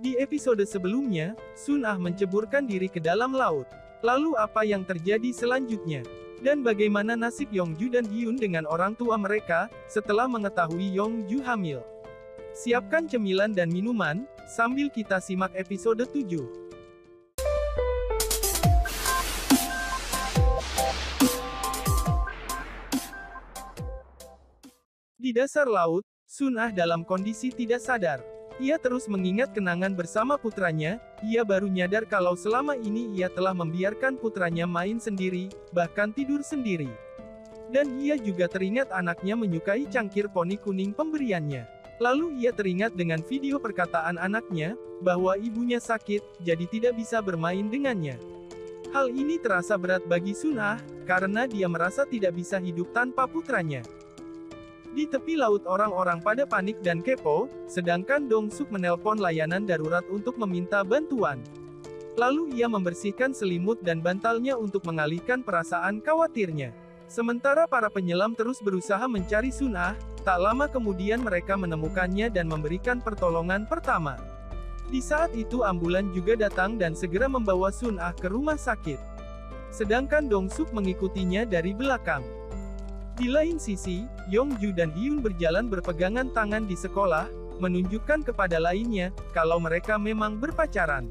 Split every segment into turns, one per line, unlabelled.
Di episode sebelumnya, Sun Ah menceburkan diri ke dalam laut. Lalu apa yang terjadi selanjutnya? Dan bagaimana nasib Yongju dan Hyun dengan orang tua mereka, setelah mengetahui Yongju hamil? Siapkan cemilan dan minuman, sambil kita simak episode 7. Di dasar laut, Sun Ah dalam kondisi tidak sadar. Ia terus mengingat kenangan bersama putranya. Ia baru nyadar kalau selama ini ia telah membiarkan putranya main sendiri, bahkan tidur sendiri. Dan ia juga teringat anaknya menyukai cangkir poni kuning pemberiannya. Lalu ia teringat dengan video perkataan anaknya, bahwa ibunya sakit, jadi tidak bisa bermain dengannya. Hal ini terasa berat bagi Sun Ah, karena dia merasa tidak bisa hidup tanpa putranya. Di tepi laut orang-orang pada panik dan kepo, sedangkan Dong Suk menelpon layanan darurat untuk meminta bantuan. Lalu ia membersihkan selimut dan bantalnya untuk mengalihkan perasaan khawatirnya. Sementara para penyelam terus berusaha mencari Sun Ah, tak lama kemudian mereka menemukannya dan memberikan pertolongan pertama. Di saat itu ambulan juga datang dan segera membawa Sun Ah ke rumah sakit. Sedangkan Dong Suk mengikutinya dari belakang. Di lain sisi, Yongju dan Hyun berjalan berpegangan tangan di sekolah, menunjukkan kepada lainnya, kalau mereka memang berpacaran.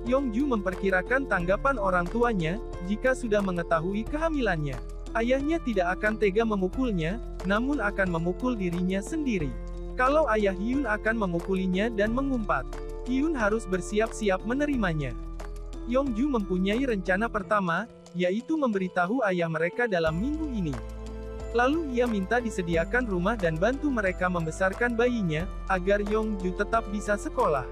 Yongju memperkirakan tanggapan orang tuanya, jika sudah mengetahui kehamilannya. Ayahnya tidak akan tega memukulnya, namun akan memukul dirinya sendiri. Kalau ayah Hyun akan memukulinya dan mengumpat, Hyun harus bersiap-siap menerimanya. Yongju mempunyai rencana pertama, yaitu memberitahu ayah mereka dalam minggu ini. Lalu ia minta disediakan rumah dan bantu mereka membesarkan bayinya, agar Yongju tetap bisa sekolah.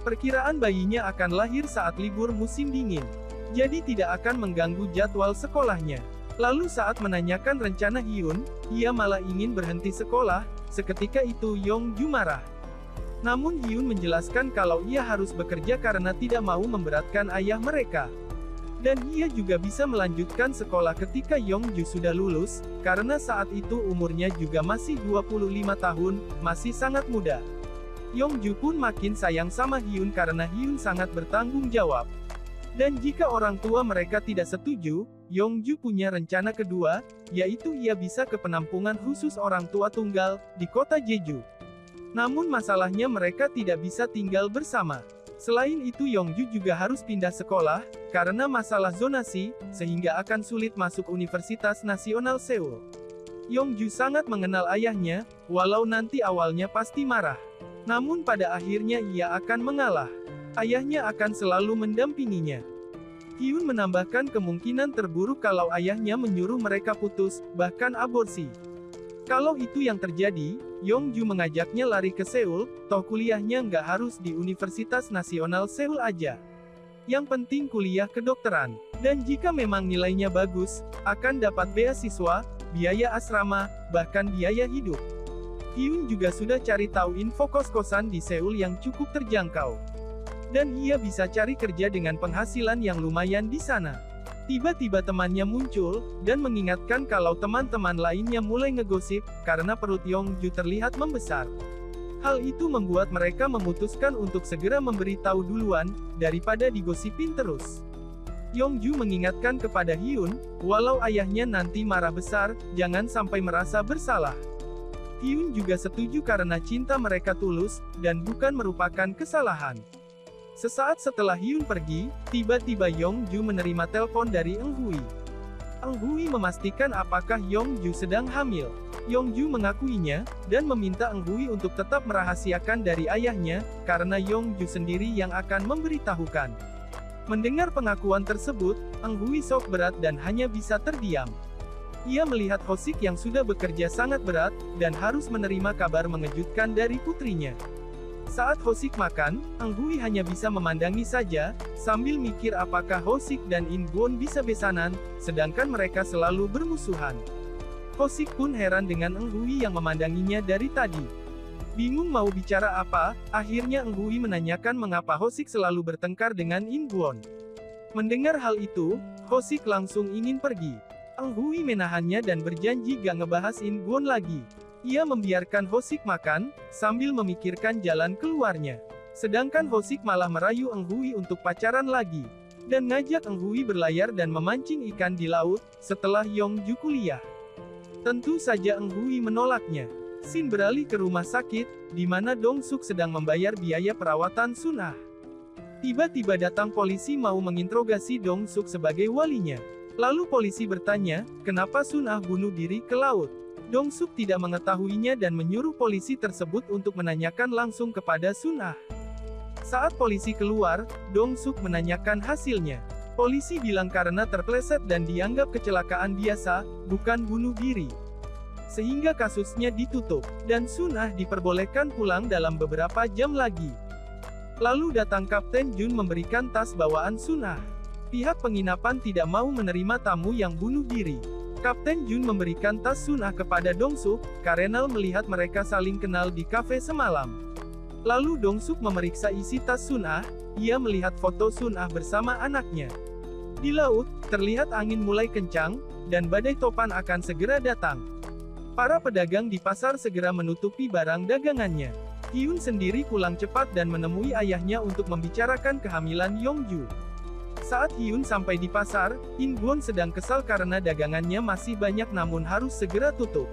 Perkiraan bayinya akan lahir saat libur musim dingin, jadi tidak akan mengganggu jadwal sekolahnya. Lalu saat menanyakan rencana Hyun, ia malah ingin berhenti sekolah. Seketika itu Yongju marah. Namun Hyun menjelaskan kalau ia harus bekerja karena tidak mau memberatkan ayah mereka. Dan ia juga bisa melanjutkan sekolah ketika Yongju sudah lulus, karena saat itu umurnya juga masih 25 tahun, masih sangat muda. Yongju pun makin sayang sama Hyun karena Hyun sangat bertanggung jawab. Dan jika orang tua mereka tidak setuju, Yongju punya rencana kedua, yaitu ia bisa ke penampungan khusus orang tua tunggal, di kota Jeju. Namun masalahnya mereka tidak bisa tinggal bersama. Selain itu Yongju juga harus pindah sekolah, karena masalah zonasi, sehingga akan sulit masuk Universitas Nasional Seoul. Yongju sangat mengenal ayahnya, walau nanti awalnya pasti marah. Namun pada akhirnya ia akan mengalah. Ayahnya akan selalu mendampinginya. Hyun menambahkan kemungkinan terburuk kalau ayahnya menyuruh mereka putus, bahkan aborsi. Kalau itu yang terjadi, Yongju mengajaknya lari ke Seoul, toh kuliahnya nggak harus di Universitas Nasional Seoul aja. Yang penting kuliah kedokteran. Dan jika memang nilainya bagus, akan dapat beasiswa, biaya asrama, bahkan biaya hidup. Hyun juga sudah cari tahu info kos-kosan di Seoul yang cukup terjangkau. Dan ia bisa cari kerja dengan penghasilan yang lumayan di sana. Tiba-tiba temannya muncul, dan mengingatkan kalau teman-teman lainnya mulai ngegosip, karena perut Yongju terlihat membesar. Hal itu membuat mereka memutuskan untuk segera memberitahu duluan, daripada digosipin terus. Yongju mengingatkan kepada Hyun, walau ayahnya nanti marah besar, jangan sampai merasa bersalah. Hyun juga setuju karena cinta mereka tulus, dan bukan merupakan kesalahan. Sesaat setelah Hyun pergi, tiba-tiba Yongju menerima telepon dari Eung Hui. Eung Hui memastikan apakah Yongju sedang hamil. Yongju mengakuinya, dan meminta Eung Hui untuk tetap merahasiakan dari ayahnya, karena Yongju sendiri yang akan memberitahukan. Mendengar pengakuan tersebut, Eung Hui shock berat dan hanya bisa terdiam. Ia melihat Hosik yang sudah bekerja sangat berat, dan harus menerima kabar mengejutkan dari putrinya. Saat Hosik makan, Eung Hui hanya bisa memandangi saja, sambil mikir apakah Hosik dan In Gwon bisa besanan, sedangkan mereka selalu bermusuhan. Hosik pun heran dengan Eung Hui yang memandanginya dari tadi. Bingung mau bicara apa, akhirnya Eung Hui menanyakan mengapa Hosik selalu bertengkar dengan In Gwon. Mendengar hal itu, Hosik langsung ingin pergi. Eung Hui menahannya dan berjanji gak ngebahas In Gwon lagi. Ia membiarkan Hosik makan, sambil memikirkan jalan keluarnya. Sedangkan Hosik malah merayu Eng Hui untuk pacaran lagi. Dan ngajak Eng Hui berlayar dan memancing ikan di laut, setelah Yongju kuliah. Tentu saja Eng Hui menolaknya. Scene beralih ke rumah sakit, di mana Dong Suk sedang membayar biaya perawatan Sun Ah. Tiba-tiba datang polisi mau menginterogasi Dong Suk sebagai walinya. Lalu polisi bertanya, kenapa Sun Ah bunuh diri ke laut? Dong Suk tidak mengetahuinya dan menyuruh polisi tersebut untuk menanyakan langsung kepada Sun Ah. Saat polisi keluar, Dong Suk menanyakan hasilnya. Polisi bilang karena terpleset dan dianggap kecelakaan biasa, bukan bunuh diri. Sehingga kasusnya ditutup, dan Sun Ah diperbolehkan pulang dalam beberapa jam lagi. Lalu datang Kapten Jun memberikan tas bawaan Sun Ah. Pihak penginapan tidak mau menerima tamu yang bunuh diri. Kapten Jun memberikan tas Sun Ah kepada Dong Suk, karena melihat mereka saling kenal di kafe semalam. Lalu Dong Suk memeriksa isi tas Sun Ah, ia melihat foto Sun Ah bersama anaknya. Di laut, terlihat angin mulai kencang, dan badai topan akan segera datang. Para pedagang di pasar segera menutupi barang dagangannya. Hyun sendiri pulang cepat dan menemui ayahnya untuk membicarakan kehamilan Yongju. Saat Hyun sampai di pasar, In Gwon sedang kesal karena dagangannya masih banyak namun harus segera tutup.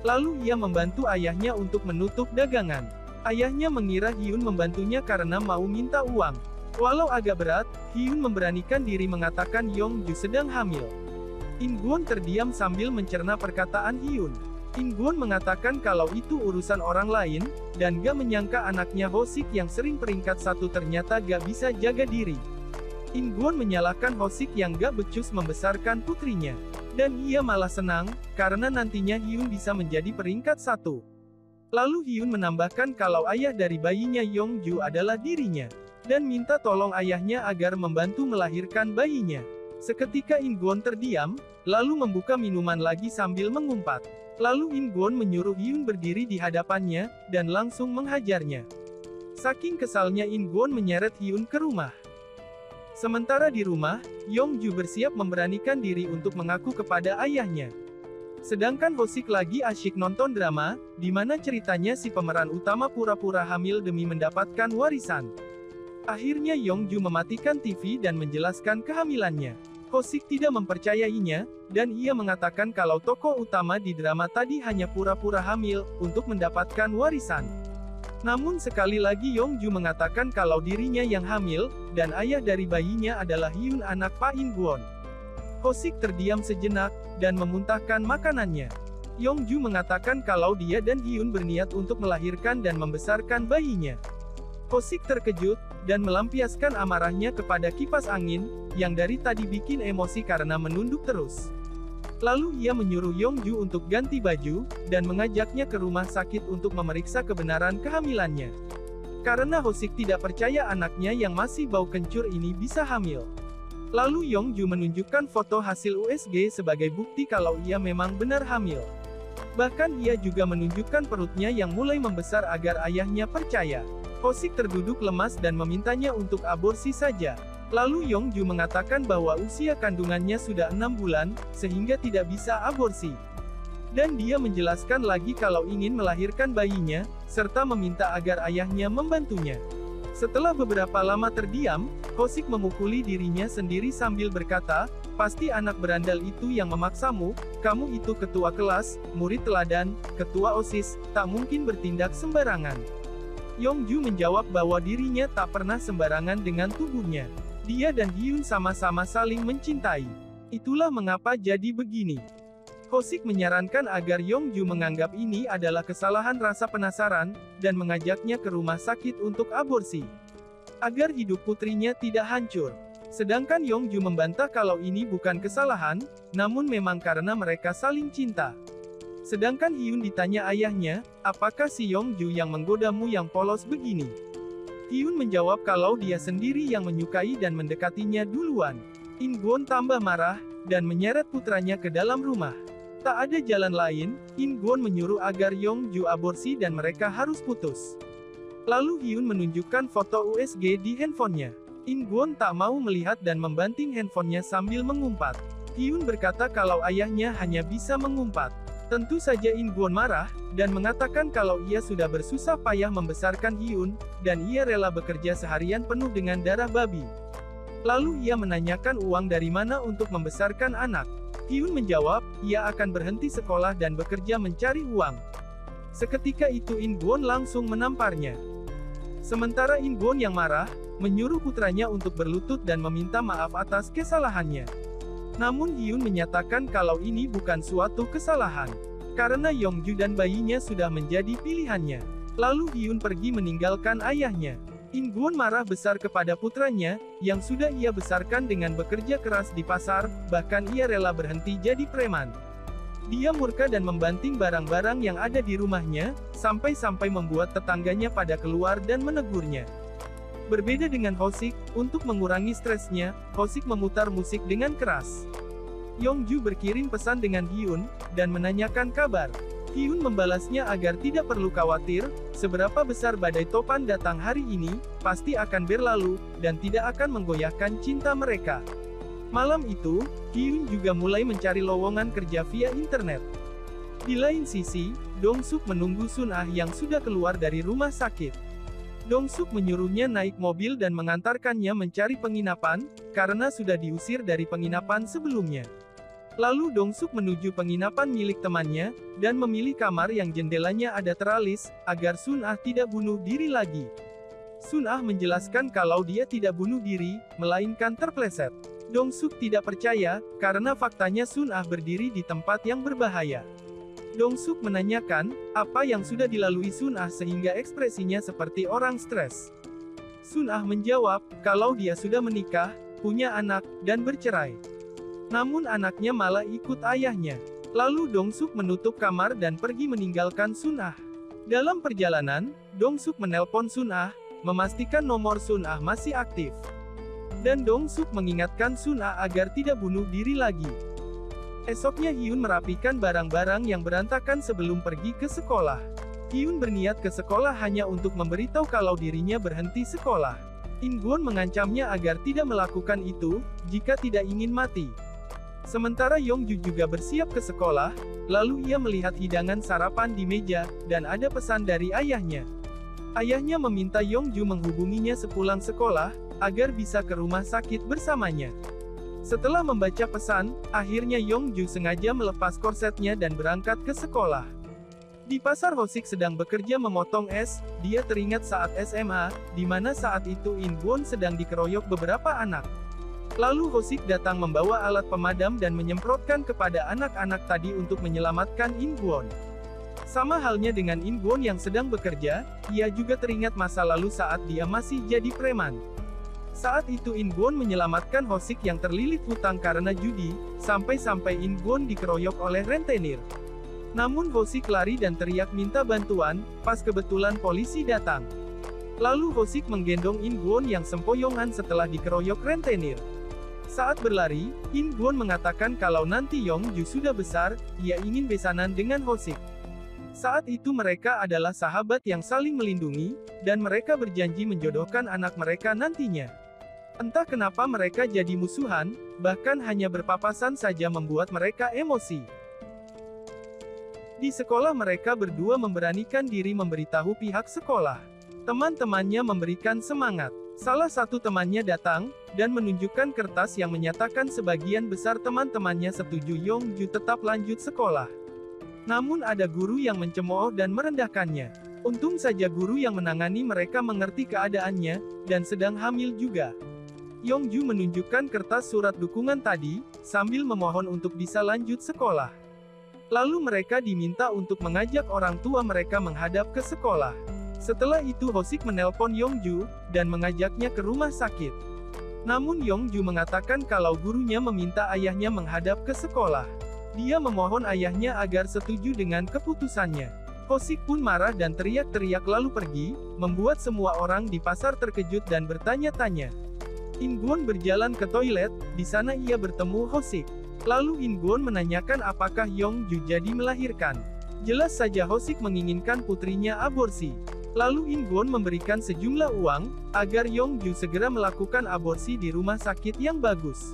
Lalu ia membantu ayahnya untuk menutup dagangan. Ayahnya mengira Hyun membantunya karena mau minta uang. Walau agak berat, Hyun memberanikan diri mengatakan Yongju sedang hamil. In Gwon terdiam sambil mencerna perkataan Hyun. In Gwon mengatakan kalau itu urusan orang lain, dan gak menyangka anaknya Hosik yang sering peringkat 1 ternyata gak bisa jaga diri. In Gwon menyalahkan Hosik yang gak becus membesarkan putrinya. Dan ia malah senang, karena nantinya Hyun bisa menjadi peringkat 1. Lalu Hyun menambahkan kalau ayah dari bayinya Yongju adalah dirinya. Dan minta tolong ayahnya agar membantu melahirkan bayinya. Seketika In Gwon terdiam, lalu membuka minuman lagi sambil mengumpat. Lalu In Gwon menyuruh Hyun berdiri di hadapannya, dan langsung menghajarnya. Saking kesalnya In Gwon menyeret Hyun ke rumah. Sementara di rumah, Yongju bersiap memberanikan diri untuk mengaku kepada ayahnya. Sedangkan Hosik lagi asyik nonton drama, di mana ceritanya si pemeran utama pura-pura hamil demi mendapatkan warisan. Akhirnya Yongju mematikan TV dan menjelaskan kehamilannya. Hosik tidak mempercayainya, dan ia mengatakan kalau tokoh utama di drama tadi hanya pura-pura hamil, untuk mendapatkan warisan. Namun sekali lagi Yongju mengatakan kalau dirinya yang hamil, dan ayah dari bayinya adalah Hyun anak Pak In Gwon. Hosik terdiam sejenak, dan memuntahkan makanannya. Yongju mengatakan kalau dia dan Hyun berniat untuk melahirkan dan membesarkan bayinya. Hosik terkejut, dan melampiaskan amarahnya kepada kipas angin, yang dari tadi bikin emosi karena menunduk terus. Lalu ia menyuruh Yongju untuk ganti baju, dan mengajaknya ke rumah sakit untuk memeriksa kebenaran kehamilannya. Karena Hosik tidak percaya anaknya yang masih bau kencur ini bisa hamil. Lalu Yongju menunjukkan foto hasil USG sebagai bukti kalau ia memang benar hamil. Bahkan ia juga menunjukkan perutnya yang mulai membesar agar ayahnya percaya. Hosik terduduk lemas dan memintanya untuk aborsi saja. Lalu Yongju mengatakan bahwa usia kandungannya sudah 6 bulan, sehingga tidak bisa aborsi. Dan dia menjelaskan lagi kalau ingin melahirkan bayinya, serta meminta agar ayahnya membantunya. Setelah beberapa lama terdiam, Hosik memukuli dirinya sendiri sambil berkata, pasti anak berandal itu yang memaksamu, kamu itu ketua kelas, murid teladan, ketua OSIS, tak mungkin bertindak sembarangan. Yongju menjawab bahwa dirinya tak pernah sembarangan dengan tubuhnya. Dia dan Hyun sama-sama saling mencintai. Itulah mengapa jadi begini. Hosik menyarankan agar Yongju menganggap ini adalah kesalahan rasa penasaran, dan mengajaknya ke rumah sakit untuk aborsi. Agar hidup putrinya tidak hancur. Sedangkan Yongju membantah kalau ini bukan kesalahan, namun memang karena mereka saling cinta. Sedangkan Hyun ditanya ayahnya, apakah si Yongju yang menggodamu yang polos begini? Hyun menjawab kalau dia sendiri yang menyukai dan mendekatinya duluan. In Gwon tambah marah, dan menyeret putranya ke dalam rumah. Tak ada jalan lain, In Gwon menyuruh agar Yongju aborsi dan mereka harus putus. Lalu Hyun menunjukkan foto USG di handphonenya. In Gwon tak mau melihat dan membanting handphonenya sambil mengumpat. Hyun berkata kalau ayahnya hanya bisa mengumpat. Tentu saja In Gwon marah, dan mengatakan kalau ia sudah bersusah payah membesarkan Hyun, dan ia rela bekerja seharian penuh dengan darah babi. Lalu ia menanyakan uang dari mana untuk membesarkan anak. Hyun menjawab, ia akan berhenti sekolah dan bekerja mencari uang. Seketika itu In Gwon langsung menamparnya. Sementara In Gwon yang marah, menyuruh putranya untuk berlutut dan meminta maaf atas kesalahannya. Namun Hyun menyatakan kalau ini bukan suatu kesalahan. Karena Yongju dan bayinya sudah menjadi pilihannya. Lalu Hyun pergi meninggalkan ayahnya. In Gwon marah besar kepada putranya, yang sudah ia besarkan dengan bekerja keras di pasar, bahkan ia rela berhenti jadi preman. Dia murka dan membanting barang-barang yang ada di rumahnya, sampai-sampai membuat tetangganya pada keluar dan menegurnya. Berbeda dengan Hosik, untuk mengurangi stresnya, Hosik memutar musik dengan keras. Yongju berkirim pesan dengan Hyun, dan menanyakan kabar. Hyun membalasnya agar tidak perlu khawatir, seberapa besar badai topan datang hari ini, pasti akan berlalu, dan tidak akan menggoyahkan cinta mereka. Malam itu, Hyun juga mulai mencari lowongan kerja via internet. Di lain sisi, Dong-suk menunggu Sun-ah yang sudah keluar dari rumah sakit. Dong-suk menyuruhnya naik mobil dan mengantarkannya mencari penginapan, karena sudah diusir dari penginapan sebelumnya. Lalu Dong-suk menuju penginapan milik temannya, dan memilih kamar yang jendelanya ada teralis, agar Sun-ah tidak bunuh diri lagi. Sun-ah menjelaskan kalau dia tidak bunuh diri, melainkan terpleset. Dong-suk tidak percaya, karena faktanya Sun-ah berdiri di tempat yang berbahaya. Dong-suk menanyakan, apa yang sudah dilalui Sun-ah sehingga ekspresinya seperti orang stres. Sun-ah menjawab, kalau dia sudah menikah, punya anak, dan bercerai. Namun anaknya malah ikut ayahnya. Lalu Dong-suk menutup kamar dan pergi meninggalkan Sun-ah. Dalam perjalanan, Dong-suk menelpon Sun-ah, memastikan nomor Sun-ah masih aktif. Dan Dong-suk mengingatkan Sun-ah agar tidak bunuh diri lagi. Esoknya Hyun merapikan barang-barang yang berantakan sebelum pergi ke sekolah. Hyun berniat ke sekolah hanya untuk memberitahu kalau dirinya berhenti sekolah. In Gwon mengancamnya agar tidak melakukan itu, jika tidak ingin mati. Sementara Yongju juga bersiap ke sekolah, lalu ia melihat hidangan sarapan di meja, dan ada pesan dari ayahnya. Ayahnya meminta Yongju menghubunginya sepulang sekolah, agar bisa ke rumah sakit bersamanya. Setelah membaca pesan, akhirnya Yongju sengaja melepas korsetnya dan berangkat ke sekolah. Di pasar Hosik sedang bekerja memotong es, dia teringat saat SMA, di mana saat itu In Gwon sedang dikeroyok beberapa anak. Lalu Hosik datang membawa alat pemadam dan menyemprotkan kepada anak-anak tadi untuk menyelamatkan In Gwon. Sama halnya dengan In Gwon yang sedang bekerja, ia juga teringat masa lalu saat dia masih jadi preman. Saat itu In Gwon menyelamatkan Hosik yang terlilit hutang karena judi, sampai-sampai In Gwon dikeroyok oleh rentenir. Namun Hosik lari dan teriak minta bantuan, pas kebetulan polisi datang. Lalu Hosik menggendong In Gwon yang sempoyongan setelah dikeroyok rentenir. Saat berlari, In Gwon mengatakan kalau nanti Yongju sudah besar, ia ingin besanan dengan Hosik. Saat itu mereka adalah sahabat yang saling melindungi, dan mereka berjanji menjodohkan anak mereka nantinya. Entah kenapa mereka jadi musuhan, bahkan hanya berpapasan saja membuat mereka emosi. Di sekolah mereka berdua memberanikan diri memberitahu pihak sekolah. Teman-temannya memberikan semangat. Salah satu temannya datang, dan menunjukkan kertas yang menyatakan sebagian besar teman-temannya setuju Yongju tetap lanjut sekolah. Namun ada guru yang mencemooh dan merendahkannya. Untung saja guru yang menangani mereka mengerti keadaannya, dan sedang hamil juga. Yongju menunjukkan kertas surat dukungan tadi, sambil memohon untuk bisa lanjut sekolah. Lalu mereka diminta untuk mengajak orang tua mereka menghadap ke sekolah. Setelah itu Hosik menelpon Yongju, dan mengajaknya ke rumah sakit. Namun Yongju mengatakan kalau gurunya meminta ayahnya menghadap ke sekolah. Dia memohon ayahnya agar setuju dengan keputusannya. Hosik pun marah dan teriak-teriak lalu pergi, membuat semua orang di pasar terkejut dan bertanya-tanya. In Gwon berjalan ke toilet, di sana ia bertemu Hosik. Lalu In Gwon menanyakan apakah Yongju jadi melahirkan. Jelas saja Hosik menginginkan putrinya aborsi. Lalu In Gwon memberikan sejumlah uang, agar Yongju segera melakukan aborsi di rumah sakit yang bagus.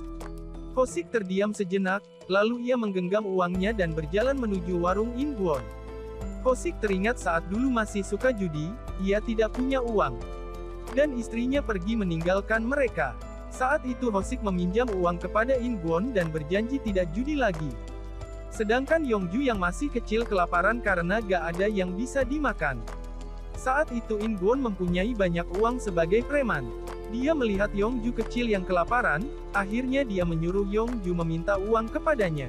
Hosik terdiam sejenak, lalu ia menggenggam uangnya dan berjalan menuju warung Ingwon. Hosik teringat saat dulu masih suka judi, ia tidak punya uang. Dan istrinya pergi meninggalkan mereka. Saat itu Hosik meminjam uang kepada Ingwon dan berjanji tidak judi lagi. Sedangkan Yongju yang masih kecil kelaparan karena gak ada yang bisa dimakan. Saat itu Ingwon mempunyai banyak uang sebagai preman. Dia melihat Yongju kecil yang kelaparan, akhirnya dia menyuruh Yongju meminta uang kepadanya.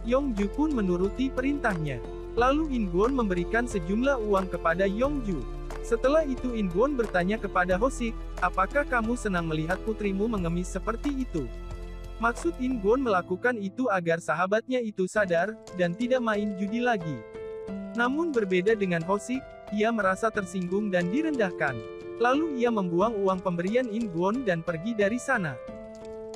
Yongju pun menuruti perintahnya. Lalu Ingwon memberikan sejumlah uang kepada Yongju. Setelah itu Ingwon bertanya kepada Hosik, apakah kamu senang melihat putrimu mengemis seperti itu? Maksud Ingwon melakukan itu agar sahabatnya itu sadar, dan tidak main judi lagi. Namun berbeda dengan Hosik, ia merasa tersinggung dan direndahkan. Lalu ia membuang uang pemberian Ingwon dan pergi dari sana.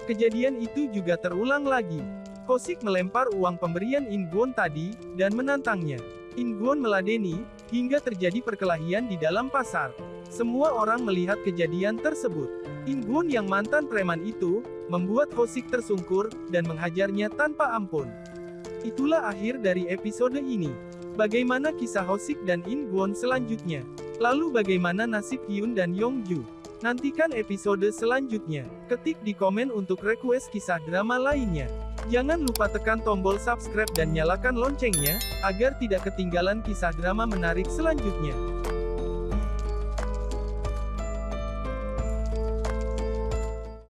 Kejadian itu juga terulang lagi. Hosik melempar uang pemberian Ingwon tadi, dan menantangnya. Ingwon meladeni, hingga terjadi perkelahian di dalam pasar. Semua orang melihat kejadian tersebut. Ingwon yang mantan preman itu, membuat Hosik tersungkur, dan menghajarnya tanpa ampun. Itulah akhir dari episode ini. Bagaimana kisah Hosik dan Ingwon selanjutnya? Lalu bagaimana nasib Hyun dan Yongju? Nantikan episode selanjutnya. Ketik di komen untuk request kisah drama lainnya. Jangan lupa tekan tombol subscribe dan nyalakan loncengnya, agar tidak ketinggalan kisah drama menarik selanjutnya.